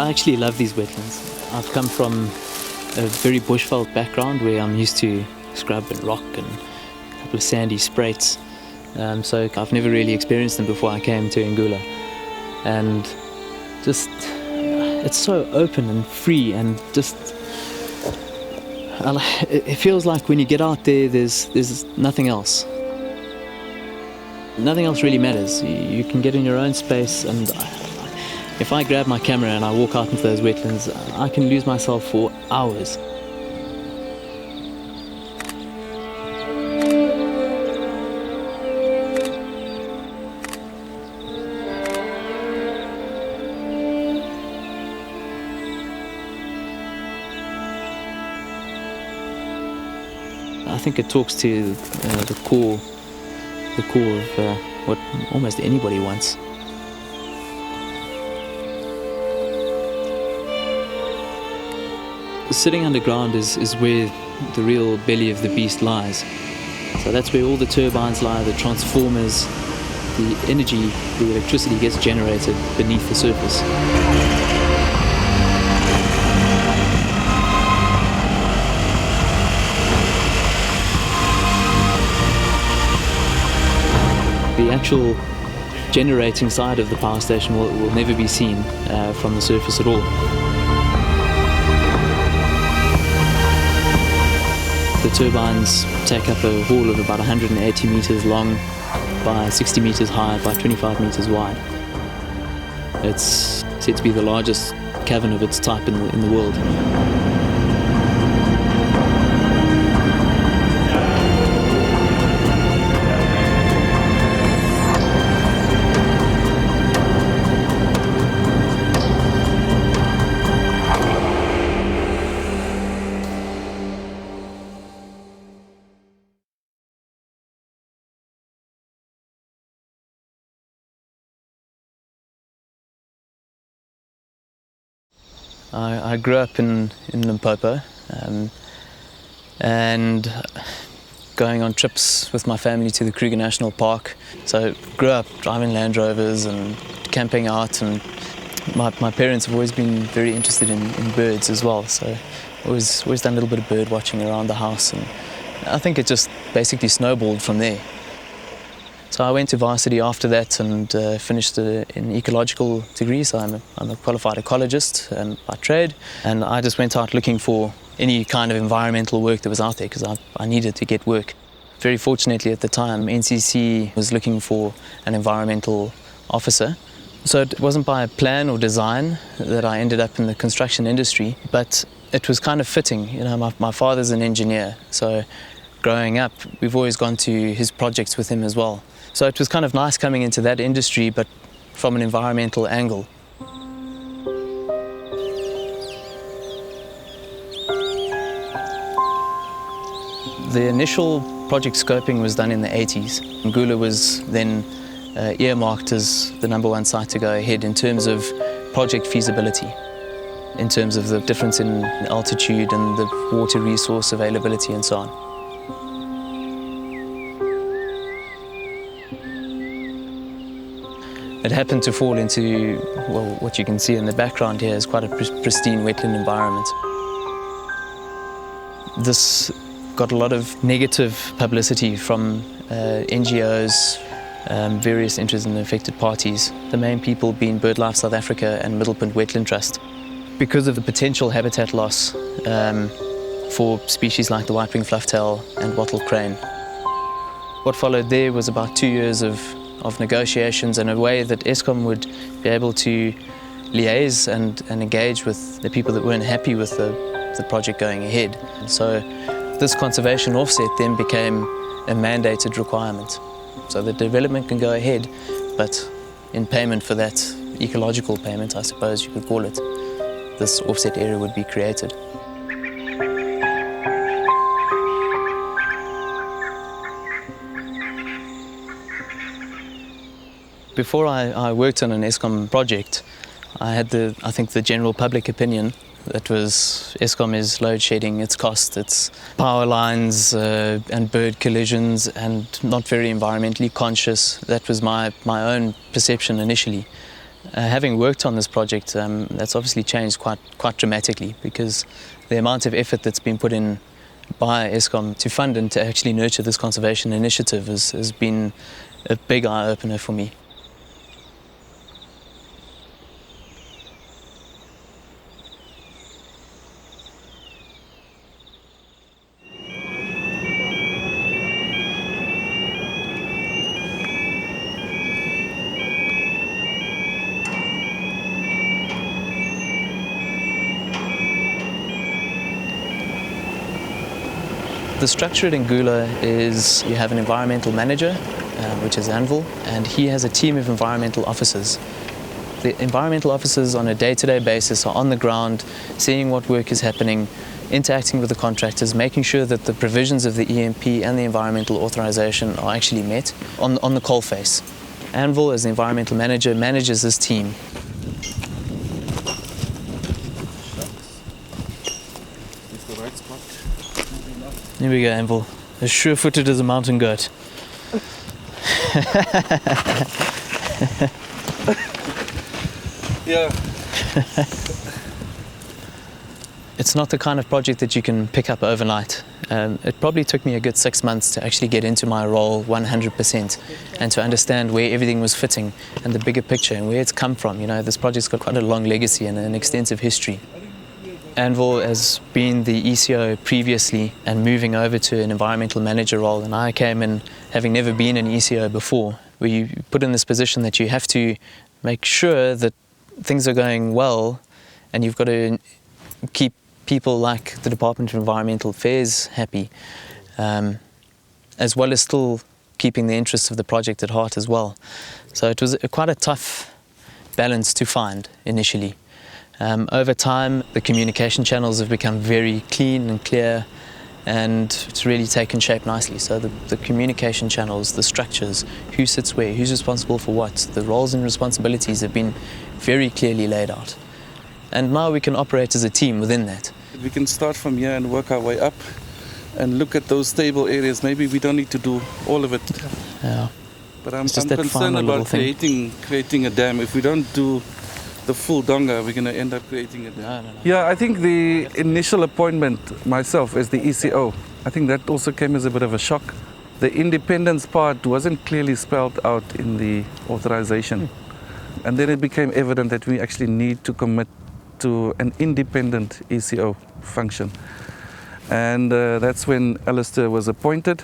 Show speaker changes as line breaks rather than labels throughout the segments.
I actually love these wetlands. I've come from a very bushveld background where I'm used to scrub and rock and a couple of sandy spraits. So I've never really experienced them before I came to Ingula. And just, it's so open and free, and just, it feels like when you get out there, there's nothing else. Nothing else really matters. You can get in your own space, and if I grab my camera and I walk out into those wetlands, I can lose myself for hours. I think it talks to the core of what almost anybody wants. Sitting underground is where the real belly of the beast lies. So that's where all the turbines lie, the transformers, the energy, the electricity gets generated beneath the surface. The actual generating side of the power station will never be seen from the surface at all. The turbines take up a hall of about 180 meters long by 60 meters high by 25 meters wide. It's said to be the largest cavern of its type in the world. I grew up in Limpopo, and going on trips with my family to the Kruger National Park. So grew up driving Land Rovers and camping out, and my parents have always been very interested in birds as well. So always done a little bit of bird watching around the house, and I think it just basically snowballed from there. So I went to varsity after that and finished an ecological degree, so I'm a qualified ecologist by trade, and I just went out looking for any kind of environmental work that was out there because I needed to get work. Very fortunately at the time, NCC was looking for an environmental officer. So it wasn't by plan or design that I ended up in the construction industry, but it was kind of fitting. You know, my father's an engineer, so growing up, we've always gone to his projects with him as well. So it was kind of nice coming into that industry, but from an environmental angle. The initial project scoping was done in the 80s. Ingula was then earmarked as the #1 site to go ahead in terms of project feasibility, in terms of the difference in altitude and the water resource availability and so on. It happened to fall into, well, what you can see in the background here is quite a pristine wetland environment. This got a lot of negative publicity from NGOs, various interested and affected parties, the main people being BirdLife South Africa and Middelpunt Wetland Trust. Because of the potential habitat loss for species like the white-winged flufftail and wattle crane. What followed there was about 2 years of negotiations in a way that Eskom would be able to liaise and engage with the people that weren't happy with the project going ahead. So this conservation offset then became a mandated requirement. So the development can go ahead, but in payment for that ecological payment, I suppose you could call it, this offset area would be created. Before I worked on an Eskom project, I had I think the general public opinion that was Eskom is load shedding, its cost, its power lines and bird collisions, and not very environmentally conscious. That was my own perception initially. Having worked on this project, that's obviously changed quite dramatically, because the amount of effort that's been put in by Eskom to fund and to actually nurture this conservation initiative has been a big eye-opener for me. The structure at Ingula is you have an environmental manager, which is Anvil, and he has a team of environmental officers. The environmental officers on a day-to-day basis are on the ground, seeing what work is happening, interacting with the contractors, making sure that the provisions of the EMP and the environmental authorization are actually met on the coalface. Anvil, as the environmental manager, manages this team. Here we go, Anvil. As sure-footed as a mountain goat.
Yeah.
It's not the kind of project that you can pick up overnight. It probably took me a good 6 months to actually get into my role 100% and to understand where everything was fitting and the bigger picture and where it's come from. You know, this project's got quite a long legacy and an extensive history. Anvil has been the ECO previously and moving over to an environmental manager role, and I came in having never been an ECO before, where you put in this position that you have to make sure that things are going well, and you've got to keep people like the Department of Environmental Affairs happy, as well as still keeping the interests of the project at heart as well. So it was quite a tough balance to find initially. Over time, the communication channels have become very clean and clear, and it's really taken shape nicely. So the communication channels, the structures, who sits where, who's responsible for what, the roles and responsibilities have been very clearly laid out. And now we can operate as a team within that.
We can start from here and work our way up and look at those stable areas. Maybe we don't need to do all of it.
Yeah.
But I'm concerned about creating a dam. If we don't do the full donga, we're going to end up creating a dam.
No.
Yeah, I think the initial appointment myself as the ECO, I think that also came as a bit of a shock. The independence part wasn't clearly spelled out in the authorization. And then it became evident that we actually need to commit to an independent ECO function. And that's when Alastair was appointed.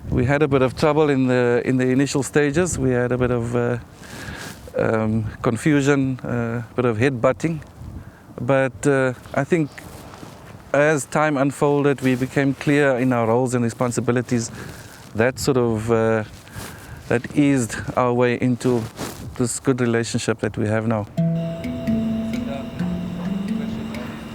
We had a bit of trouble in the initial stages. We had a bit of confusion, a bit of head-butting. But I think as time unfolded, we became clear in our roles and responsibilities. That sort of that eased our way into this good relationship that we have now.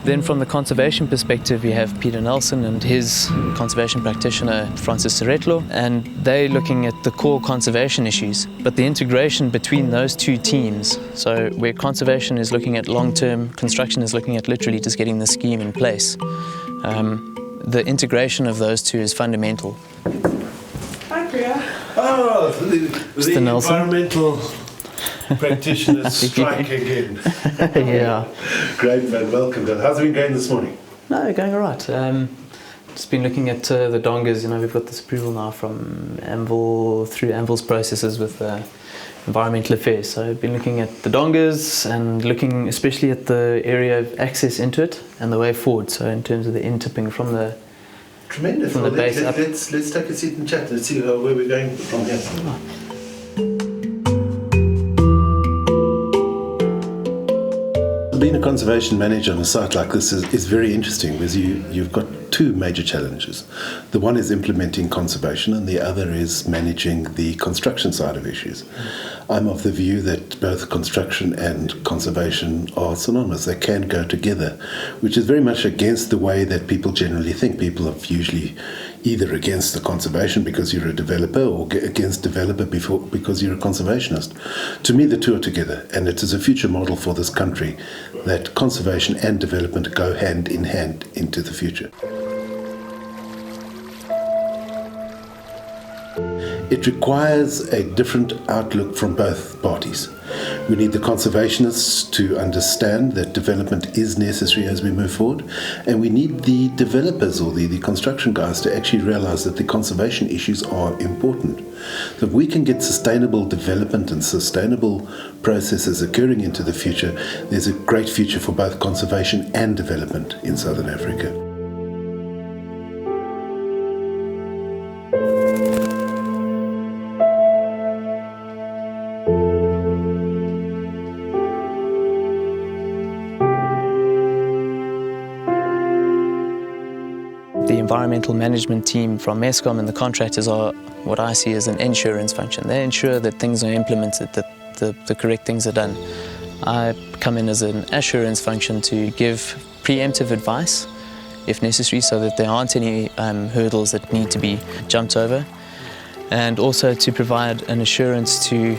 Then from the conservation perspective, we have Peter Nelson and his conservation practitioner, Francis Seretlo, and they're looking at the core conservation issues. But the integration between those two teams, so where conservation is looking at long-term, construction is looking at literally just getting the scheme in place. The integration of those two is fundamental.
Hi, Priya.
Oh, the environmental practitioners strike again.
Yeah.
Great, man. Welcome. How's it been going this morning?
No, going all right. Just been looking at the dongas. You know, we've got this approval now from Anvil through Anvil's processes with environmental affairs. So I've been looking at the dongas and looking especially at the area of access into it and the way forward. So in terms of the in-tipping from the
tremendous.
From the base up.
Let's take a seat and chat. Let's see where we're going from here. Being a conservation manager on a site like this is very interesting because you've got two major challenges. The one is implementing conservation and the other is managing the construction side of issues. I'm of the view that both construction and conservation are synonymous. They can go together, which is very much against the way that people generally think. People are usually either against the conservation because you're a developer or against developer because you're a conservationist. To me, the two are together, and it is a future model for this country that conservation and development go hand in hand into the future. It requires a different outlook from both parties. We need the conservationists to understand that development is necessary as we move forward, and we need the developers or the construction guys to actually realize that the conservation issues are important. So if we can get sustainable development and sustainable processes occurring into the future, there's a great future for both conservation and development in Southern Africa.
The environmental management team from Eskom and the contractors are what I see as an insurance function. They ensure that things are implemented, that the correct things are done. I come in as an assurance function to give preemptive advice if necessary, so that there aren't any hurdles that need to be jumped over, and also to provide an assurance to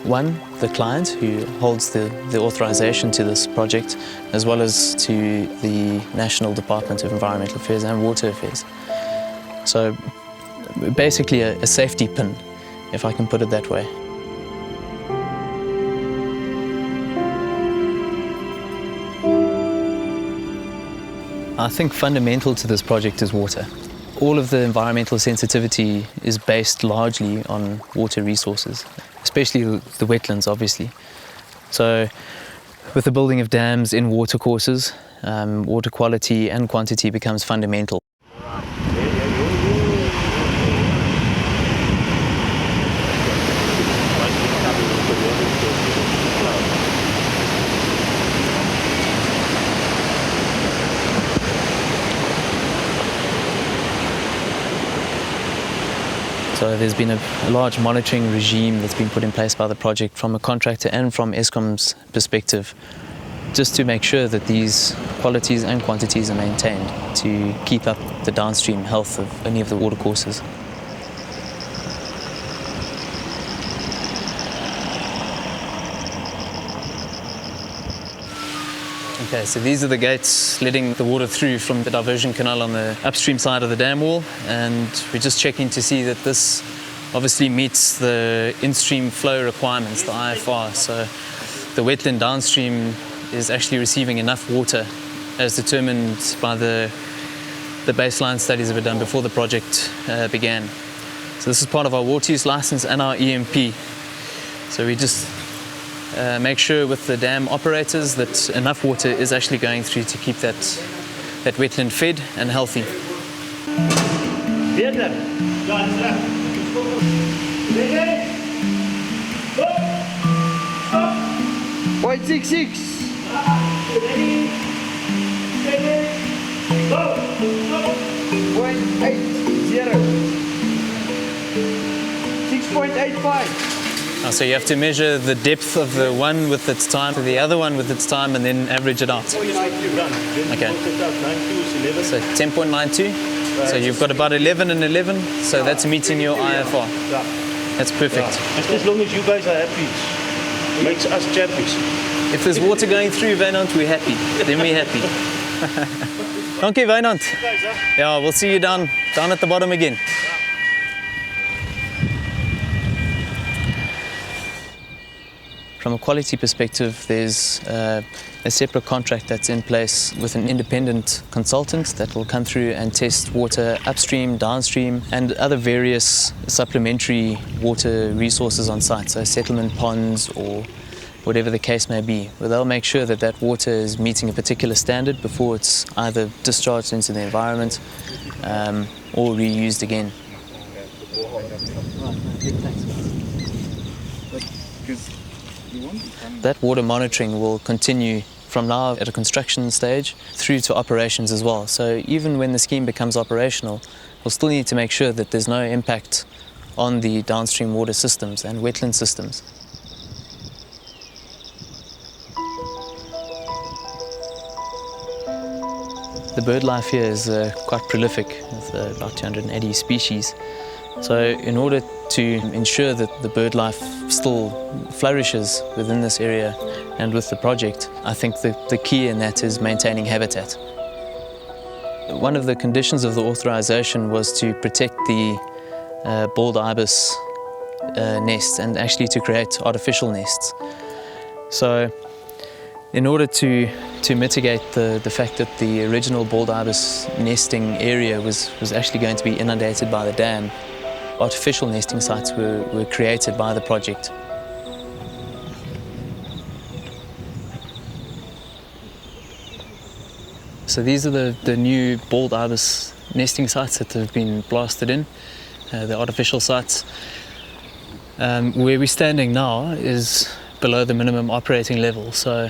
one, the client who holds the authorization to this project, as well as to the National Department of Environmental Affairs and Water Affairs. So basically a safety pin, if I can put it that way. I think fundamental to this project is water. All of the environmental sensitivity is based largely on water resources, especially the wetlands, obviously. So with the building of dams in watercourses, water quality and quantity becomes fundamental. So there's been a large monitoring regime that's been put in place by the project from a contractor and from Eskom's perspective, just to make sure that these qualities and quantities are maintained to keep up the downstream health of any of the watercourses. Okay, so these are the gates letting the water through from the diversion canal on the upstream side of the dam wall, and we're just checking to see that this obviously meets the in-stream flow requirements, the IFR. So the wetland downstream is actually receiving enough water as determined by the baseline studies that were done before the project began. So this is part of our water use license and our EMP. So we just make sure with the dam operators that enough water is actually going through to keep that wetland fed and healthy.
0.66. 6.85.
So you have to measure the depth of the one with its time to the other one with its time and then average it out. Okay. So 10.92. So you've got about 11 and 11. So that's meeting your IFR. That's perfect.
As long as you guys are happy, it makes us champions.
If there's water going through Wynand, we're happy. Then we're happy. Dankie Wynand. Yeah, we'll see you down at the bottom again. From a quality perspective, there's a separate contract that's in place with an independent consultant that will come through and test water upstream, downstream, and other various supplementary water resources on site, so settlement ponds or whatever the case may be, where they'll make sure that that water is meeting a particular standard before it's either discharged into the environment or reused again. That water monitoring will continue from now at a construction stage through to operations as well. So even when the scheme becomes operational, we'll still need to make sure that there's no impact on the downstream water systems and wetland systems. The bird life here is quite prolific, with about 280 species. So in order to ensure that the bird life still flourishes within this area and with the project, I think the key in that is maintaining habitat. One of the conditions of the authorization was to protect the bald ibis nests, and actually to create artificial nests. So in order to mitigate the fact that the original bald ibis nesting area was actually going to be inundated by the dam, artificial nesting sites were created by the project. So these are the new bald ibis nesting sites that have been blasted in, the artificial sites. Where we're standing now is below the minimum operating level. So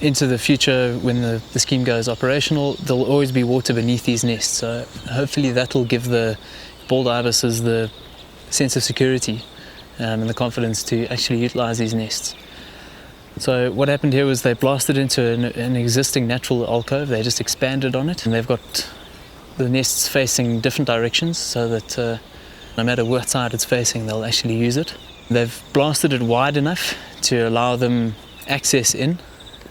into the future, when the scheme goes operational, there'll always be water beneath these nests. So hopefully that will give the bald ibises the sense of security and the confidence to actually utilize these nests. So what happened here was they blasted into an existing natural alcove. They just expanded on it, and they've got the nests facing different directions so that no matter what side it's facing, they'll actually use it. They've blasted it wide enough to allow them access in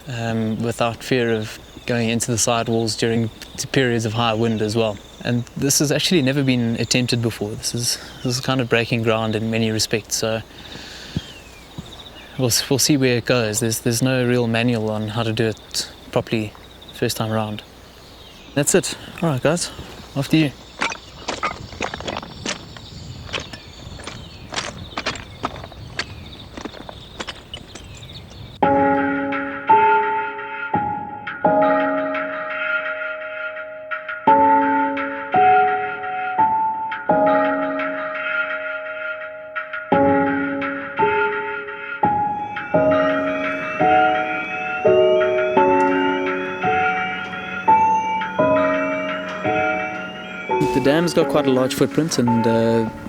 without fear of going into the sidewalls during periods of high wind as well. And this has actually never been attempted before. This is kind of breaking ground in many respects. So we'll see where it goes. There's no real manual on how to do it properly first time around. That's it. All right, guys, off to you. The dam's got quite a large footprint, and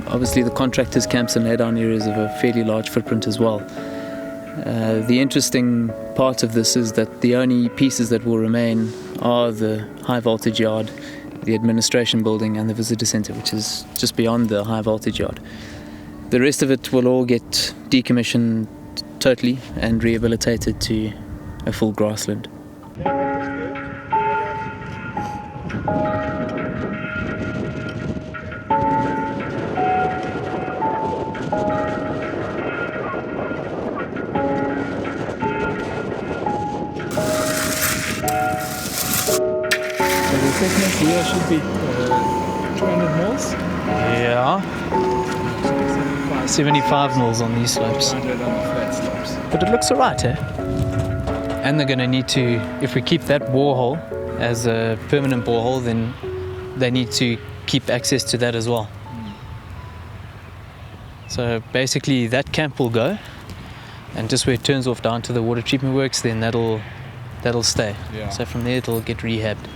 obviously the contractors' camps and laydown areas have a fairly large footprint as well. The interesting part of this is that the only pieces that will remain are the high voltage yard, the administration building and the visitor centre, which is just beyond the high voltage yard. The rest of it will all get decommissioned totally and rehabilitated to a full grassland.
The thickness here should be 200 mils.
Yeah, 75 mils on these slopes.
100 on the flat slopes.
But it looks alright, eh? And they're going to need to, if we keep that borehole as a permanent borehole, then they need to keep access to that as well. So basically that camp will go, and just where it turns off down to the water treatment works, then that'll stay.
Yeah.
So from there it'll get rehabbed.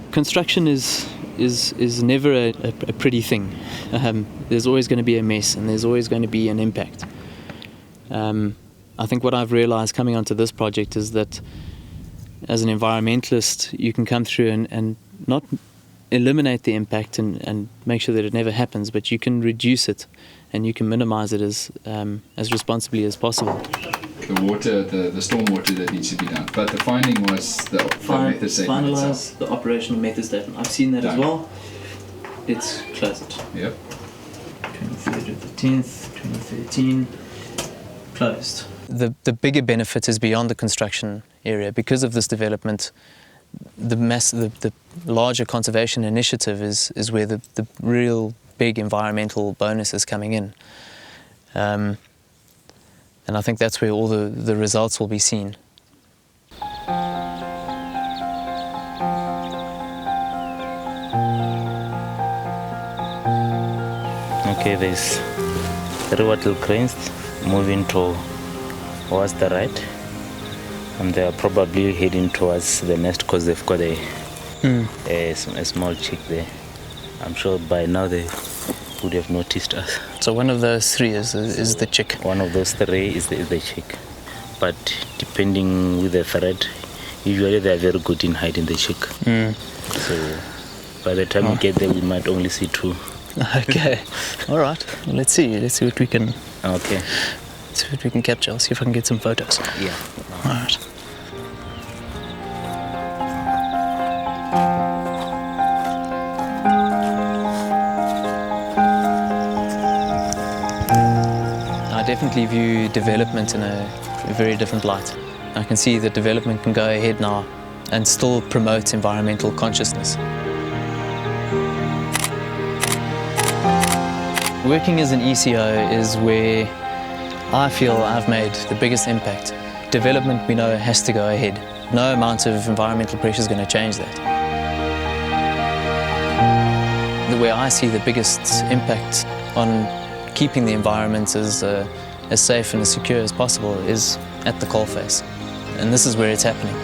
Construction is never a pretty thing. There's always going to be a mess, and there's always going to be an impact. I think what I've realized coming onto this project is that as an environmentalist, you can come through and not eliminate the impact and make sure that it never happens, but you can reduce it and you can minimize it as responsibly as possible.
The water, the storm water that needs to be done. But the finding was the method statement itself.
Finalize the operational method statement. I've seen that as well. It's closed.
Yep.
23rd of the 10th, 2013, closed. The bigger benefit is beyond the construction area. Because of this development, the larger conservation initiative is where the real big environmental bonus is coming in. And I think that's where all the results will be seen.
Okay, there's 3 wattle cranes moving towards the right, and they are probably heading towards the nest because they've got a small chick there. I'm sure by now they would have noticed us.
So one of those 3 is the chick.
One of those 3 is the chick, but depending with the threat, usually they are very good in hiding the chick. So by the time we get there, we might only see 2.
Okay, all right. Well, let's see what we can.
Okay.
Let's see what we can capture. I'll see if I can get some photos.
Yeah.
All right. definitely view development in a very different light. I can see that development can go ahead now and still promote environmental consciousness. Working as an ECO is where I feel I've made the biggest impact. Development, we know, has to go ahead. No amount of environmental pressure is going to change that. The way I see the biggest impact on keeping the environment as safe and as secure as possible is at the coalface. And this is where it's happening.